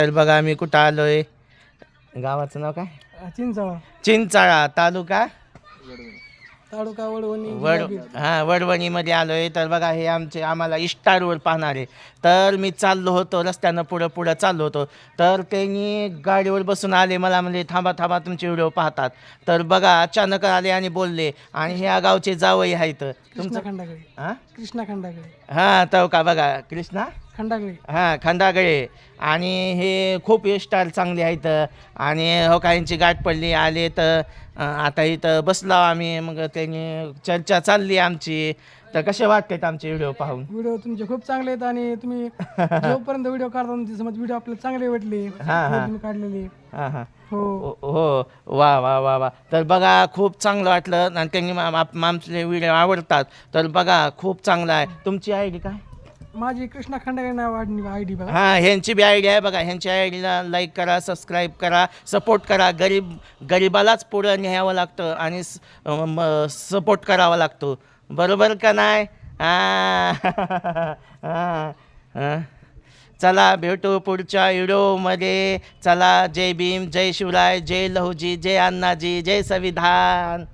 तर बघा आम्ही कुठं आलोय, गावाचं नाव काय? चिंचाळा चिंचाळा, तालुका तालुका वडवणी वडवणीमध्ये आलोय. तर बघा हे आम्हाला इष्टारवर पाहणारे. तर मी चाललो होतो रस्त्यानं पुढं चाललो होतो, तर त्यांनी गाडीवर बसून आले, मला म्हणले थांबा थांबा तुमचे व्हिडिओ पाहतात. तर बघा अचानक आले आणि बोलले, आणि ह्या गावचे जावई आहेत कृष्णा खंडागळे. हां कृष्णा खंडागळे. हां तो का बघा कृष्णा खंडागळे. हां खंडागळे. आणि हे खूप स्टाईल चांगली आहेत. आणि हो काहींची गाठ पडली आले तर आता इथं बसलो आम्ही. मग त्यांनी चर्चा चालली आमची. तर कसे वाटतात आमचे व्हिडिओ पाहून? व्हिडिओ तुमचे खूप चांगले आहेत आणि तुम्ही जोपर्यंत व्हिडिओ काढता तुमचे समज व्हिडिओ आपल्याला चांगले वाटले तुम्ही काढलेले. हां हां हो हो वा वा वा वा. तर बघा खूप चांगलं वाटलं आणि त्यांनी आमचे व्हिडिओ आवडतात. तर बघा खूप चांगलं आहे. तुमची आय डी काय? माझी कृष्णा खंडागळे नाव आयडी बघा. हां ह्यांची बी आयडी आहे बघा. ह्यांच्या आयडीला लाईक करा, सबस्क्राईब करा, सपोर्ट करा. गरिबालाच पुढं न्यावं लागतं आणि सपोर्ट करावा लागतो, बरोबर का नाही? हां हां चला भेटू पुढच्या व्हिडिओमध्ये. चला जय भीम, जय शिवराय, जय लहुजी, जय अण्णाजी, जय संविधान.